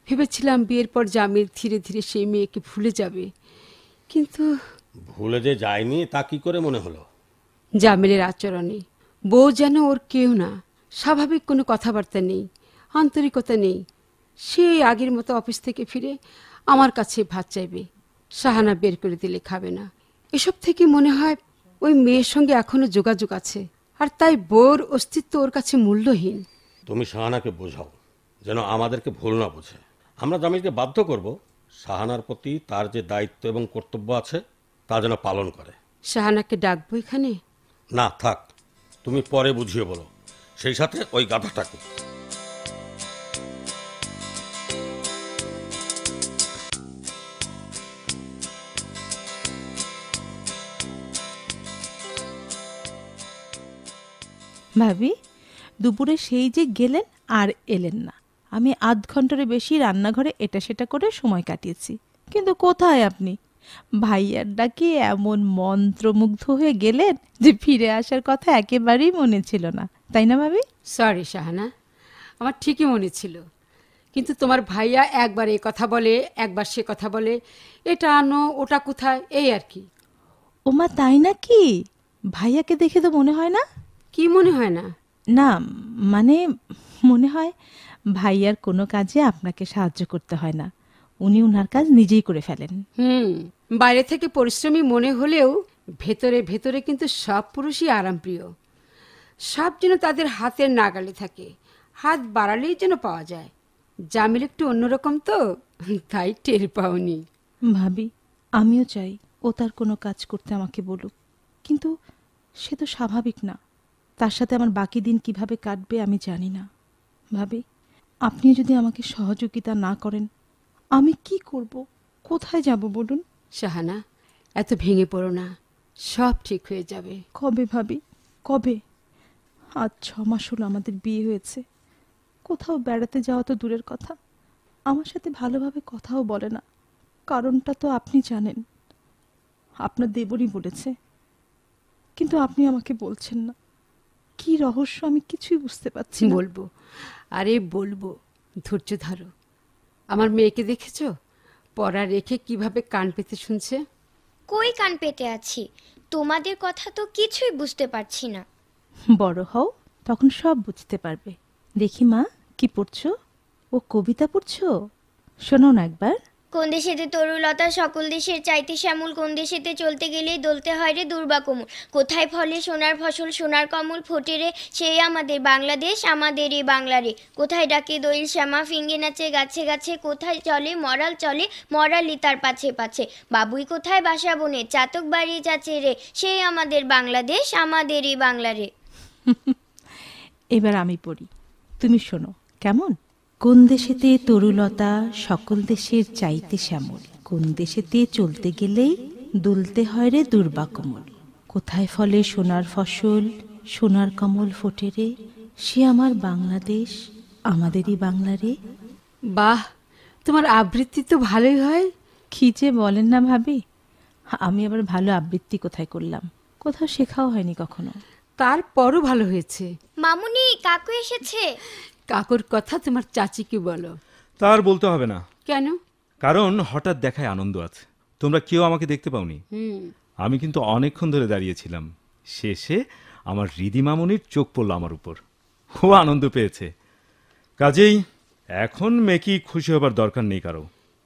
ভেবেছিলাম বিয়ের পর জামিল ধীরে ধীরে সেই মেয়েকে ভুলে যাবে, কিন্তু ভুলে যে যায়নি তা কি করে মনে হলো? জামিলের আচরণে বউ যেন ওর কেউ না, স্বাভাবিক কোনো কথাবার্তা নেই, আন্তরিকতা নেই। সে আগের মতো অফিস থেকে ফিরে আমার কাছে ভাত চাইবে, শাহানা বের করে দিলে খাবে না। এসব থেকে মনে হয় ওই মেয়ের সঙ্গে এখনো যোগাযোগ আছে, আর তাই বউর অস্তিত্ব ওর কাছে মূল্যহীন। তুমি শাহানাকে বোঝাও যেন আমাদেরকে ভুল না বোঝে। আমরা জামিলকে বাধ্য করব শাহানার প্রতি তার যে দায়িত্ব এবং কর্তব্য আছে তা যেন পালন করে। শাহানাকে ডাকবো এখানে? না থাক, তুমি পরে বুঝিয়ে বলো, সেই সাথে ওই গাধাটাকে। ভাবি, দুপুরে সেই যে গেলেন আর এলেন না। আমি আধ ঘন্টার বেশি রান্নাঘরে এটা সেটা করে সময় কাটিয়েছি, কিন্তু কোথায় আপনি? ভাইয়ার ডাকে এমন মন্ত্রমুগ্ধ হয়ে গেলেন যে ফিরে আসার কথা একেবারেই মনে ছিল না, তাই না ভাবি? সরি শাহানা, আমার ঠিকই মনে ছিল, কিন্তু তোমার ভাইয়া একবার এই কথা বলে একবার সে কথা বলে, এটা আনো ওটা কোথায়, এই আর কি। ওমা তাই নাকি? ভাইয়াকে দেখে তো মনে হয় না। কি মনে হয় না? না মানে মনে হয় ভাইয়ার কোনো কাজে আপনাকে সাহায্য করতে হয় না, উনি উনার কাজ নিজেই করে ফেলেন। বাইরে থেকে পরিশ্রমী মনে হলেও ভেতরে ভেতরে কিন্তু সব পুরুষই আরামপ্রিয়। সব যেন তাদের হাতের নাগালে থাকে, হাত বাড়ালেই যেন পাওয়া যায়। জামিল একটু অন্যরকম তো, তাই টের পাওনি। ভাবি, আমিও চাই ও তার কোনো কাজ করতে আমাকে বলুক, কিন্তু সে তো স্বাভাবিক না। তার সাথে আমার বাকি দিন কিভাবে কাটবে আমি জানি না। ভাবি, আপনি যদি আমাকে সহযোগিতা না করেন আমি কি করব, কোথায় যাব বলুন? শাহানা, এত ভেঙে পড়ো না, সব ঠিক হয়ে যাবে। কবে ভাবি, কবে? আজ 6 মাস হলো আমাদের বিয়ে হয়েছে। কোথাও বেড়াতে যাওয়া তো দূরের কথা, আমার সাথে ভালোভাবে কথাও বলে না। কারণটা তো আপনি জানেন, আপনার দেবরই বলেছে, কিন্তু আপনি আমাকে বলছেন না। কি রহস্য আমি কিছুই বুঝতে পারছি না। বলবো, আরে বলবো, ধৈর্য ধরো। আমার মেয়েকে দেখেছ, পড়া রেখে কিভাবে কান পেতে শুনছে? কই কান পেতে আছি, তোমাদের কথা তো কিছুই বুঝতে পারছি না। বড় হও, তখন সব বুঝতে পারবে। দেখি মা, কি পড়ছো? ও কবিতা পড়ছো? শোনো না একবার। কোন দেশেতে তরুলতা সকল দেশের চাইতে শ্যামল, কোন দেশেতে চলতে গেলেই দলতে হয় রে দুর্বা কোমল। কোথায় ফলে সোনার ফসল, সোনার কমল ফোটে রে, সেই আমাদের বাংলাদেশ, আমাদের এই বাংলা রে। কোথায় ডাকে দোয়েল শ্যামা, ফিঙ্গে নাচে গাছে গাছে, কোথায় চলে মরাল চলে মরালি তার পাছে পাছে। বাবুই কোথায় বাসা বনে, চাতক বাড়ি যাচ্ছে রে, সেই আমাদের বাংলাদেশ, আমাদের এই বাংলা রে। এবার আমি পড়ি, তুমি শোনো কেমন। কোন দেশেতে তরুলতা সকল দেশের চাইতে শ্যামল, কোন দেশেতে চলতে গেলেই দুলতে হয় রে দুর্বা কোমল। কোথায় ফলে সোনার ফসল, সোনার কমল ফোটে রে, সে আমার বাংলাদেশ, আমাদেরই বাংলা রে। বাহ, তোমার আবৃত্তি তো ভালোই হয়। কি যে বলেন না ভাবি, আমি আবার ভালো আবৃত্তি কোথায় করলাম, কোথাও শেখাও হয়নি কখনো। তারপরও ভালো হয়েছে। মামুনি, কাকু এসেছে। কাকুর কথা তোমার চাচিকে বলো। তার বলতে হবে না, কেন? কারণ হঠাৎ দেখায় আনন্দ আছে। তোমরা কেউ আমাকে দেখতে পাওনি, আমি কিন্তু অনেকক্ষণ ধরে দাঁড়িয়েছিলাম। শেষে আমার রিদি মামুনির চোখ পড়ল আমার উপর, ও আনন্দ পেয়েছে। কাজেই এখন মেকি খুশি হবার দরকার নেই কারো।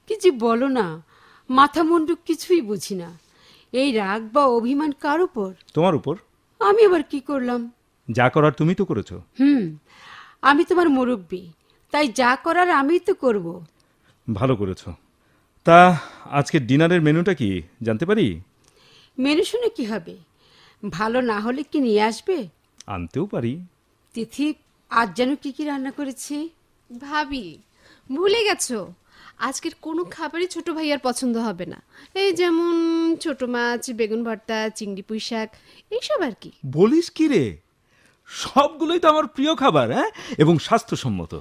কি যে বলো না, মাথা মুন্ডু কিছুই বুঝি না। এই রাগ বা অভিমান কার উপর? তোমার উপর। আমি আবার কি করলাম? যা করার তুমি তো করেছো। আমি তোমার মুরব্বী, তাই যা করার আমিই তো করব। ভালো করেছো। তা আজকে ডিনারের মেনুটা কি জানতে পারি? মেনু শুনে কি হবে? ভালো না হলে কি নিয়ে আসবে? আনতেও পারি। তিথি, আজ যেন কি কি রান্না করেছি? ভাবি, ভুলে গেছো, আজকের কোনো খাবারই ছোট ভাইয়ার পছন্দ হবে না। এই যেমন ছোট মাছ, বেগুন ভর্তা, চিংড়ি পুঁই শাক, এইসব আর কি। বলিস কি রে, সবগুলোই তো আমার প্রিয় খাবার, হ্যাঁ, এবং স্বাস্থ্যসম্মত।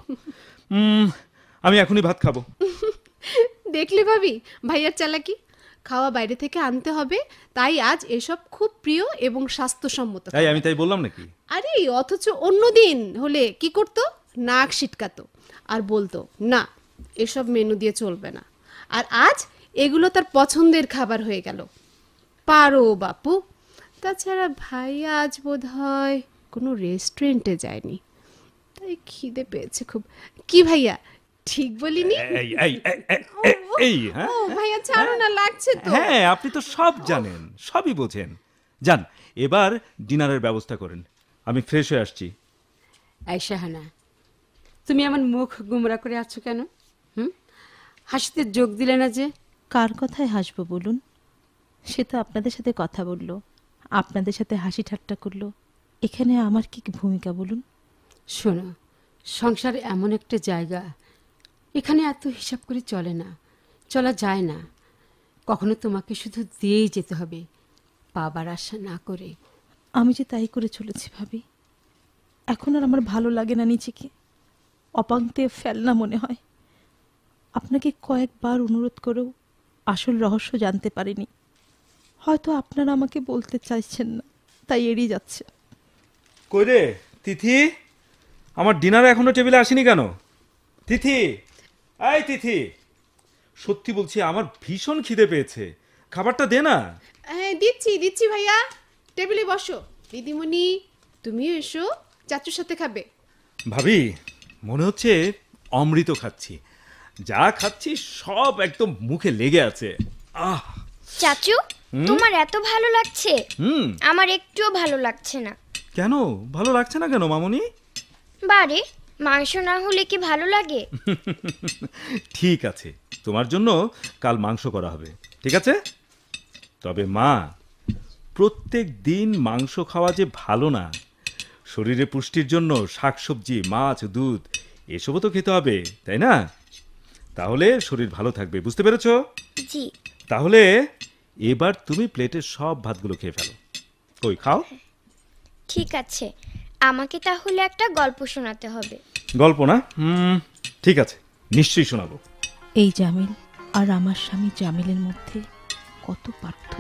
আমি এখনই ভাত খাবো। দেখলে ভাবি ভাইয়ার চালাকি, খাওয়া বাইরে থেকে আনতে হবে, তাই আজ এসব খুব প্রিয় এবং স্বাস্থ্যসম্মত। তাই আমি তাই বললাম নাকি? আরে অথচ অন্য দিন হলে কি করতো, নাক সিটকাতো আর বলতো না এসব মেনু দিয়ে চলবে না। আর আজ এগুলো তার পছন্দের খাবার হয়ে গেল। পারো বাপু। তাছাড়া ভাইয়া আজ বোধ হয় কোনো রেস্টুরেন্টে যায়নি, তাই খিদে পেয়েছে খুব। কি ভাইয়া, ঠিক বলিনি? ও ভাইয়া ছাড়ো না, লাগছে তো। হ্যাঁ, আপনি তো সব জানেন, সবই বোঝেন। যান, এবার ডিনারের ব্যবস্থা করেন, আমি ফ্রেশ হয়ে আসছি। এই শাহানা, তুমি আমার মুখ গুমরা করে আছো কেন? হাসিতে যোগ দিলে না যে? কার কথায় হাসবো বলুন? সে তো আপনাদের সাথে কথা বললো, আপনাদের সাথে হাসি ঠাট্টা করলো, এখানে আমার কি ভূমিকা বলুন? শোনো, সংসার এমন একটা জায়গা, এখানে এত হিসাব করে চলে না, চলা যায় না। কখনো তোমাকে শুধু দিয়েই যেতে হবে, পাবার আশা না করে। আমি যে তাই করে চলেছি ভাবি, এখন আর আমার ভালো লাগে না নিজেকে, অপাঙ্ক্তে ফেলনা মনে হয়। আপনাকে কয়েকবার অনুরোধ করেও আসল রহস্য জানতে পারিনি। হয়তো আপনারা আমাকে বলতে চাইছেন না, তাই এড়িয়ে যাচ্ছে। কই রে তিথি, আমার ডিনার এখনো টেবিলে আসেনি কেন? তিথি, এই তিথি, সত্যি বলছি আমার ভীষণ খিদে পেয়েছে, খাবারটা দে না। দিচ্ছি দিচ্ছি ভাইয়া, টেবিলে বসো। দিদিমণি তুমিও এসো, চাচুর সাথে খাবে। ভাবি, মনে হচ্ছে অমৃত খাচ্ছি, যা খাচ্ছি সব একদম মুখে লেগে আছে। আহ, চাচু, তোমার এত ভালো লাগছে? আমার একটুও ভালো লাগছে না। কেন ভালো লাগছে না কেন মামুনি? বারে, মাংস না হলে কি ভালো লাগে? ঠিক আছে, তোমার জন্য কাল মাংস করা হবে, ঠিক আছে? তবে মা, প্রত্যেক দিন মাংস খাওয়া যে ভালো না। শরীরে পুষ্টির জন্য শাকসবজি, মাছ, দুধ এসবও তো খেতে হবে, তাই না? তাহলে শরীর ভালো থাকবে, বুঝতে পেরেছো? জি। তাহলে এবার তুমি প্লেটের সব ভাতগুলো খেয়ে ফেলো। কই, খাও। ঠিক আছে, আমাকে তাহলে একটা গল্প শোনাতে হবে। গল্প না? ঠিক আছে, নিশ্চয়ই শোনাবো। এই জামিল আর আমার স্বামী জামিলের মধ্যে কত পার্থক্য।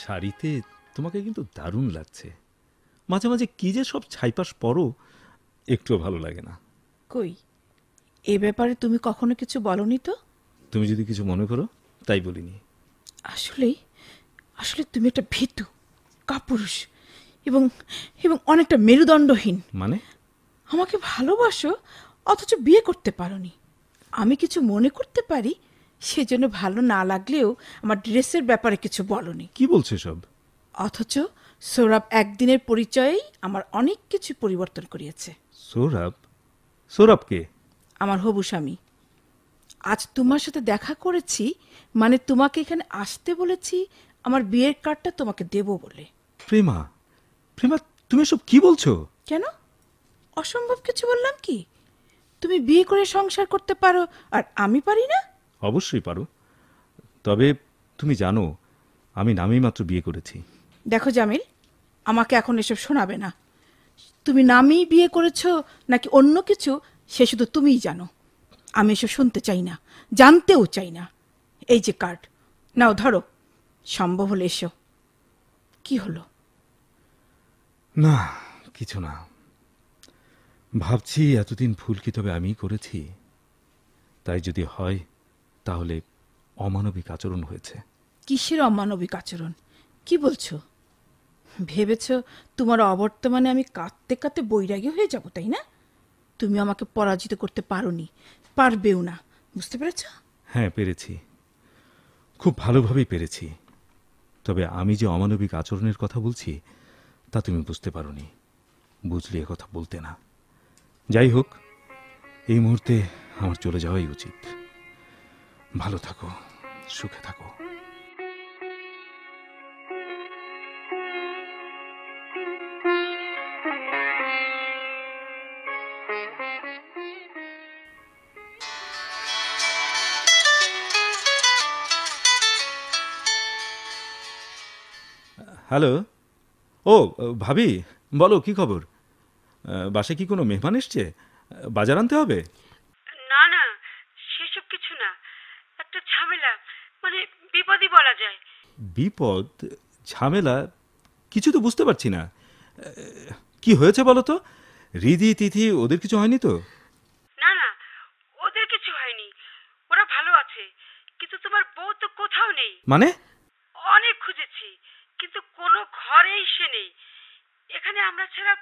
শাড়িতে তোমাকে কিন্তু দারুণ লাগছে। মাঝে মাঝে কি যে সব ছাইপাশ পরো, একটুও ভালো লাগে না। কই, এ ব্যাপারে তুমি কখনো কিছু বলনি তো? তুমি যদি কিছু মনে করো তাই বলিনি। আসলে আসলে তুমি একটা ভীতু। কাপুরুষ এবং এবং অনেকটা মেরুদণ্ডহীন। মানে? আমাকে ভালোবাসো অথচ বিয়ে করতে পারোনি। আমি কিছু মনে করতে পারি, সেজন্য ভালো না লাগলেও আমার ড্রেসের ব্যাপারে কিছু বলনি। কি বলছে সব? অথচ সৌরভ একদিনের পরিচয়েই আমার অনেক কিছু পরিবর্তন করিয়েছে। সৌরভ? সৌরভ কে? আমার হবু স্বামী। আজ তোমার সাথে দেখা করেছি, মানে তোমাকে এখানে আসতে বলেছি আমার বিয়ের কার্ডটা তোমাকে দেব বলে। প্রেমা, প্রেমা, তুমি সব কি বলছো? কেন? অসম্ভব কিছু বললাম কি? তুমি বিয়ে করে সংসার করতে পারো আর আমি পারি না? অবশ্যই পারো, তবে তুমি জানো আমি নামেই মাত্র বিয়ে করেছি। দেখো জামিল, আমাকে এখন এসব শোনাবে না। তুমি নামেই বিয়ে করেছো নাকি অন্য কিছু, সে শুধু তুমিই জানো। আমি এসব শুনতে চাই না, জানতেও চাই না। এই যে কার্ড, নাও ধরো, সম্ভব হলে এসো। কি হলো? না, কিছু না। ভাবছি এতদিন ভুল কি তবে আমিই করেছি? তাই যদি হয় তাহলে অমানবিক আচরণ হয়েছে। কিসের অমানবিক আচরণ? কি বলছো? ভেবেছ তোমার অবর্তমানে আমি কাঁদতে কাঁদতে বৈরাগী হয়ে যাব, তাই না? তুমি আমাকে পরাজিত করতে পারোনি, পারবেও না, বুঝতে পেরেছ? হ্যাঁ, পেরেছি, খুব ভালোভাবেই পেরেছি। তবে আমি যে অমানবিক আচরণের কথা বলছি তা তুমি বুঝতে পারোনি। বুঝলে কথা বলতে না। যাই হোক, এই মুহূর্তে আমার চলে যাওয়াই উচিত। ভালো থাকো, সুখে থাকো। হ্যালো। ও ভাবি, বলো কি খবর? বাসায় কি কোনো মেহমান এসছে? বাজার আনতে হবে? না না, সেসব কিছু না, একটা ঝামেলা, মানে বিপদই বলা যায়। বিপদ? ঝামেলা? কিছু তো বুঝতে পারছি না। কি হয়েছে বলো তো? রিধি, তিথি, ওদের কিছু হয়নি তো? না না, ওদের কিছু হয়নি, ওরা ভালো আছে, কিন্তু তোমার বউ তো কোথাও নেই। মানে? অনেক খুঁজেছি, কিন্তু কোনো ঘরেই সে নেই। এখানে আমরা ছাড়া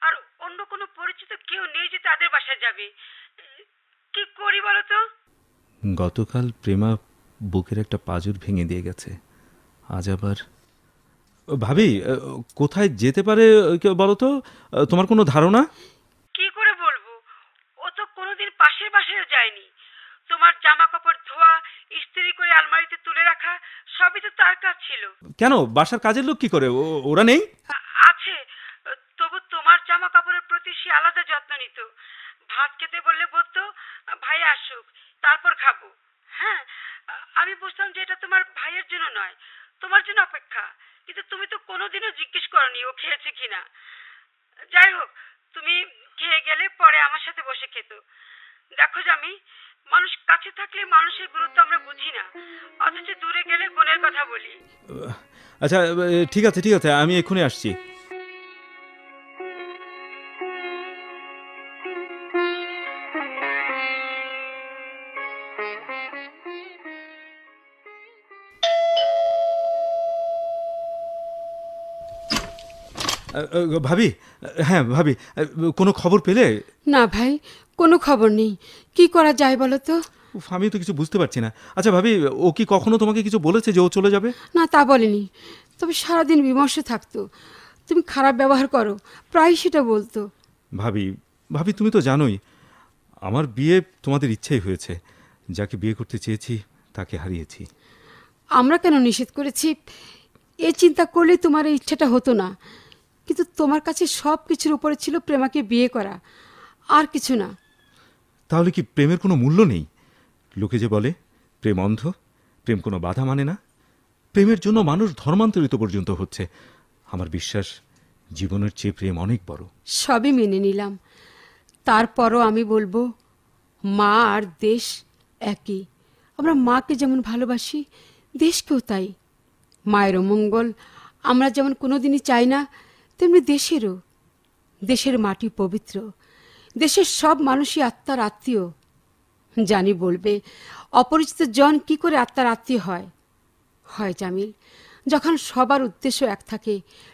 আর অন্য কোনো পরিচিত কেউ নেই যে তাদের বাসায় যাবে। কি করি বলো তো? গতকাল প্রেমা বুকের একটা পাঁজর ভেঙে দিয়ে গেছে, আজ আবার। ভাবি, কোথায় যেতে পারে বলো তো? তোমার কোনো ধারণা? কি করে বলবো, ও তো কোনোদিন পাশের বাসায়ও যায়নি। তোমার জামা কাপড় ধোয়া, ইস্ত্রি করে আলমারিতে তুলে রাখা সবই তো তার কাজ ছিল। কেন, বাসার কাজের লোক কি করে? ওরা নেই? আছে, তবু তোমার জামা কাপড়ের প্রতি সে আলাদা যত্ন নিত। ভাত খেতে বললে বলতো ভাই আসুক তারপর খাবো। হ্যাঁ, আমি বুঝতাম যে এটা তোমার ভাইয়ের জন্য নয়, তোমার জন্য অপেক্ষা, কিন্তু তুমি তো কোনোদিনও জিজ্ঞেস করনি ও খেয়েছে কিনা। যাই হোক, তুমি খেয়ে গেলে পরে আমার সাথে বসে খেত। দেখো জামি, মানুষ কাছে থাকলে মানুষের গুরুত্ব আমরা বুঝি না, অথচ দূরে গেলে গুণের কথা বলি। আচ্ছা, ঠিক আছে ঠিক আছে, আমি এক্ষুনি আসছি। ভাবি, হ্যাঁ ভাবি, কোনো খবর পেলে? না ভাই, কোনো খবর নেই। কি করা যায় বলো তো? আমি তো কিছু বুঝতে পারছি না। আচ্ছা ভাবি, ও কি কখনো তোমাকে কিছু বলেছে যে ও চলে যাবে? না, তা বলেনি, তবে সারাদিন বিমর্ষে থাকতো। তুমি খারাপ ব্যবহার করো, প্রায় সেটা বলতো। ভাবি, ভাবি তুমি তো জানোই আমার বিয়ে তোমাদের ইচ্ছাই হয়েছে। যাকে বিয়ে করতে চেয়েছি তাকে হারিয়েছি। আমরা কেন নিষেধ করেছি? এই চিন্তা করলে তোমার এই ইচ্ছাটা হতো না, কিন্তু তোমার কাছে সব কিছুর উপরে ছিল প্রেমাকে বিয়ে করা, আর কিছু না। তাহলে কি প্রেমের কোনো মূল্য নেই? লোকে যে বলে প্রেম অন্ধ, প্রেম কোনো বাধা মানে না। প্রেমের জন্য মানুষ ধর্মান্তরিত পর্যন্ত হচ্ছে। আমার বিশ্বাস জীবনের চেয়ে প্রেম অনেক বড়। সবই মেনে নিলাম, তারপরও আমি বলবো মা আর দেশ একই। আমরা মাকে যেমন ভালোবাসি, দেশকেও তাই। মায়ের মঙ্গল আমরা যেমন কোনোদিনই চাই না, তেমনি দেশেরও। দেশের মাটি পবিত্র, দেশের সব মানুষই আত্মার আত্মীয়। জানি বলবে অপরিচিত জন কি করে আত্মার আত্মীয় হয়? হয় জামিল, যখন সবার উদ্দেশ্য এক থাকে,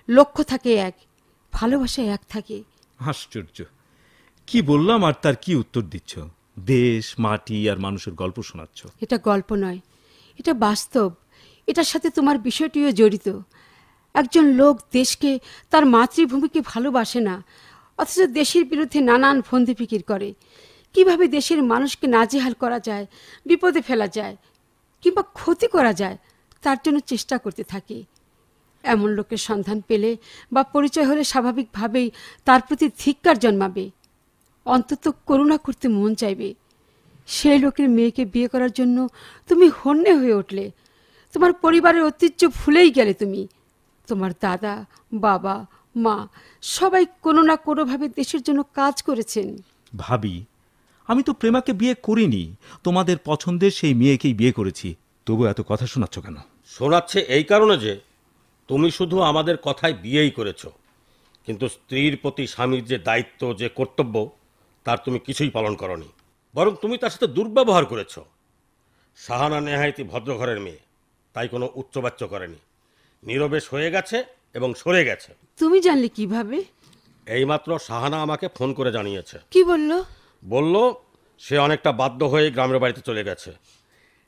লক্ষ্য থাকে এক, ভালোবাসা এক থাকে। আশ্চর্য! কি বললাম আর তার কি উত্তর দিচ্ছ? দেশ, মাটি আর মানুষের গল্প শোনাচ্ছ। এটা গল্প নয়, এটা বাস্তব। এটার সাথে তোমার বিষয়টিও জড়িত। একজন লোক দেশকে, তার মাতৃভূমিকে ভালোবাসে না, অথচ দেশের বিরুদ্ধে নানান ফন্দি ফিকির করে। কিভাবে দেশের মানুষকে নাজেহাল করা যায়, বিপদে ফেলা যায়, কিংবা ক্ষতি করা যায়, তার জন্য চেষ্টা করতে থাকে। এমন লোকের সন্ধান পেলে বা পরিচয় হলে স্বাভাবিকভাবেই তার প্রতি ধিক্কার জন্মাবে, অন্তত করুণা করতে মন চাইবে। সেই লোকের মেয়েকে বিয়ে করার জন্য তুমি হন্যে হয়ে উঠলে, তোমার পরিবারের ঐতিহ্য ভুলেই গেলে। তুমি, তোমার দাদা, বাবা, মা সবাই কোনো না কোনোভাবে দেশের জন্য কাজ করেছেন। ভাবি, আমি তো প্রেমাকে বিয়ে করিনি, তোমাদের পছন্দের সেই মেয়েকেই বিয়ে করেছি। তবু এত কথা শোনাচ্ছ কেন? শোনাচ্ছে এই কারণে যে তুমি শুধু আমাদের কথায় বিয়েই করেছো, কিন্তু স্ত্রীর প্রতি স্বামীর যে দায়িত্ব, যে কর্তব্য, তার তুমি কিছুই পালন করনি। বরং তুমি তার সাথে দুর্ব্যবহার করেছো। সাহানা নেহায়েতি ভদ্রঘরের মেয়ে, তাই কোনো উচ্চবাচ্য করেনি, নীরবে সয়ে গেছে এবং সরে গেছে। তুমি জানলে কিভাবে? এইমাত্র সাহানা আমাকে ফোন করে জানিয়েছে। কি বললো? বলল সে অনেকটা বাধ্য হয়ে গ্রামের বাড়িতে চলে গেছে।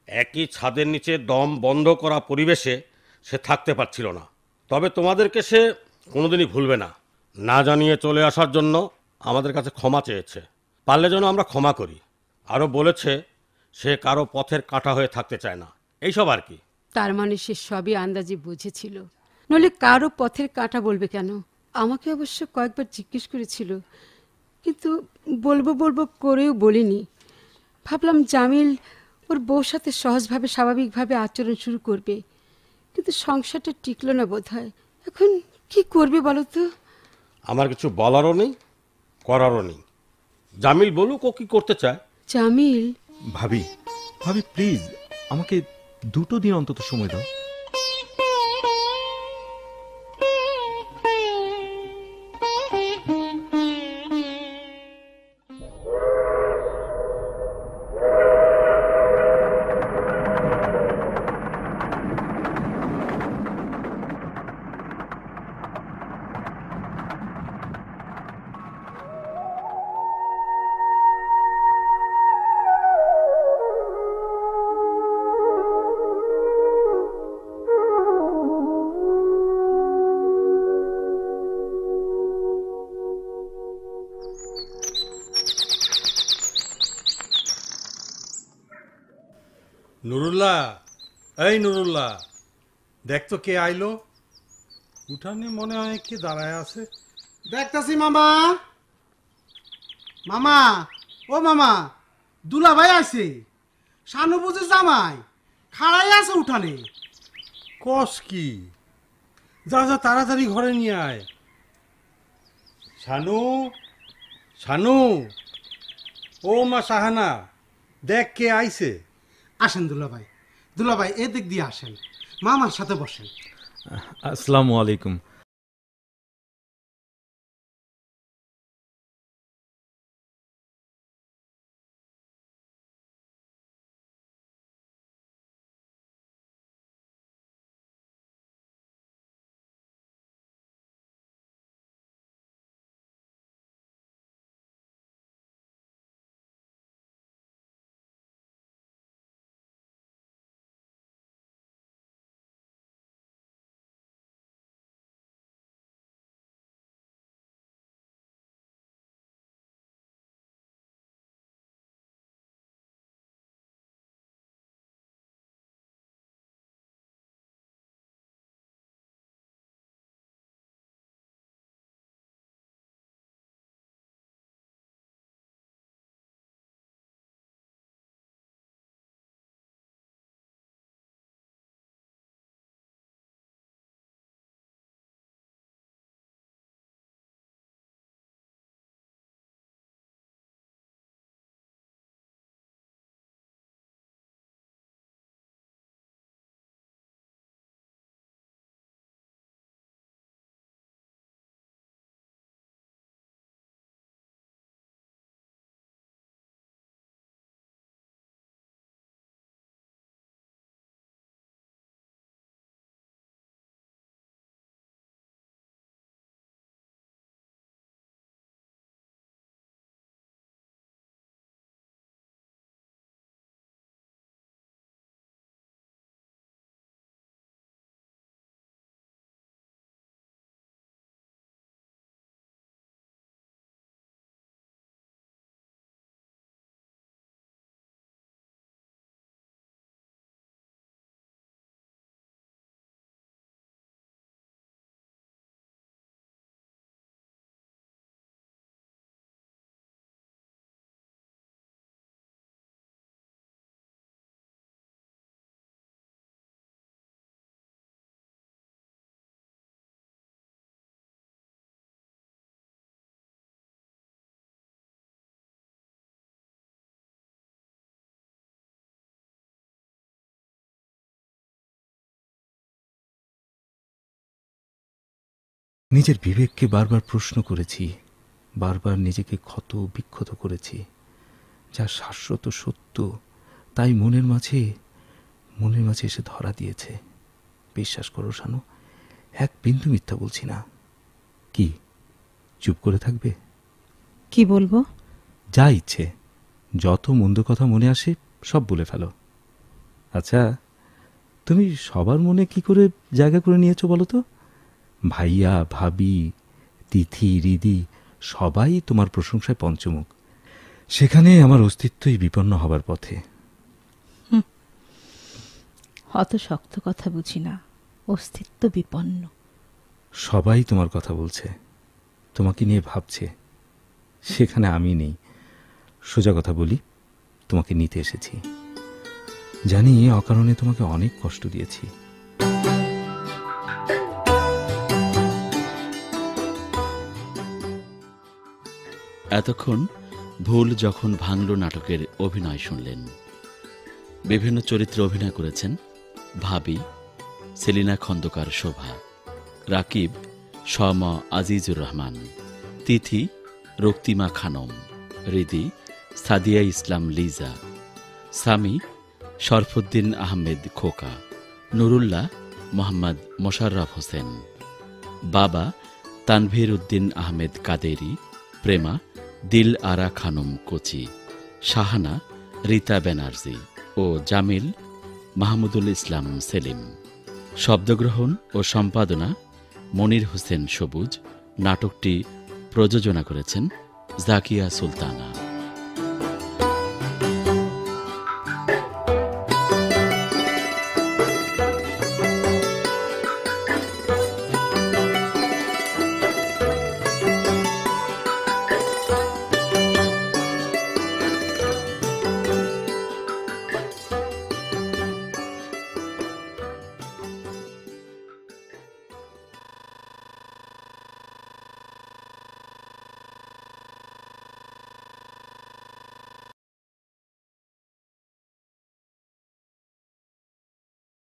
একই ছাদের নিচে দম বন্ধ করা পরিবেশে সে থাকতে পারছিল না। তবে তোমাদেরকে সে কোনোদিনই ভুলবে না। না জানিয়ে চলে আসার জন্য আমাদের কাছে ক্ষমা চেয়েছে, পারলে যেন আমরা ক্ষমা করি। আরও বলেছে সে কারো পথের কাঁটা হয়ে থাকতে চায় না, এইসব আর কি। তার মানে সে সবই আন্দাজে বুঝেছিল, নইলে কারো পথের কাঁটা বলবে কেন? আমাকে অবশ্য কয়েকবার জিজ্ঞেস করেছিল, কিন্তু বলবো বলবো করেও বলিনি। ভাবলাম জামিল ওর বউর সাথে সহজভাবে স্বাভাবিকভাবে আচরণ শুরু করবে, কিন্তু সংসারটা টিকলো না বোধহয়। এখন কি করবে বলো তো? আমার কিছু বলারও নেই, করারও নেই। জামিল বলুক ও কি করতে চায়। জামিল? ভাবি, ভাবি প্লিজ আমাকে 2 দিন অন্তত সময় দাও। নুরুল্লাহ, এই নুরুল্লাহ, দেখ তো কে আইলো। উঠানে মনে হয় কে দাঁড়ায় আছে। দেখতাছি মামা। মামা, ও মামা, দুলা ভাই আছে। শানু বুঝে জামাই খাড়াই আছে উঠানে। কস কি? যা যা তাড়াতাড়ি ঘরে নিয়ে আয়। শানু, শানু, ও মা সাহানা, দেখ কে আইছে। আসেন দুলাভাই, দুলাভাই এদিক দিয়ে আসেন, মামার সাথে বসেন। আসসালামু আলাইকুম। নিজের বিবেককে বারবার প্রশ্ন করেছি, বারবার নিজেকে ক্ষত বিক্ষত করেছি। যা শাশ্বত সত্য তাই মনের মাঝে এসে ধরা দিয়েছে। বিশ্বাস করো শানু, এক বিন্দু মিথ্যা বলছি না। কি চুপ করে থাকবে? কি বলবো? যা ইচ্ছে, যত মন্দ কথা মনে আসে সব বলে ফেলো। আচ্ছা, তুমি সবার মনে কি করে জায়গা করে নিয়েছো বলো তো? ভাইয়া, ভাবি, তিথি, রিদি সবাই তোমার প্রশংসায় পঞ্চমুখ। সেখানে আমার অস্তিত্বই বিপন্ন হবার পথে। অত শক্ত কথা বুঝি না, অস্তিত্ব বিপন্ন। সবাই তোমার কথা বলছে, তোমাকে নিয়ে ভাবছে, সেখানে আমি নেই। সোজা কথা বলি, তোমাকে নিতে এসেছি। জানি অকারণে তোমাকে অনেক কষ্ট দিয়েছি। এতক্ষণ ভুল যখন ভাঙল নাটকের অভিনয় শুনলেন। বিভিন্ন চরিত্রে অভিনয় করেছেন ভাবি, সেলিনা খন্দকার শোভা, রাকিব শম আজিজুর রহমান, তিথি রক্তিমা খানম, রিদি সাদিয়া ইসলাম লিজা, সামি শরফুদ্দিন আহমেদ খোকা, নুরুল্লাহ মোহাম্মদ মোশাররফ হোসেন, বাবা তানভীর উদ্দিন আহমেদ কাদেরি, প্রেমা দিল আরা খানম কোচি, শাহানা রীতা ব্যানার্জি ও জামিল মাহমুদুল ইসলাম সেলিম। শব্দগ্রহণ ও সম্পাদনা মনির হোসেন সবুজ। নাটকটি প্রযোজনা করেছেন জাকিয়া সুলতানা।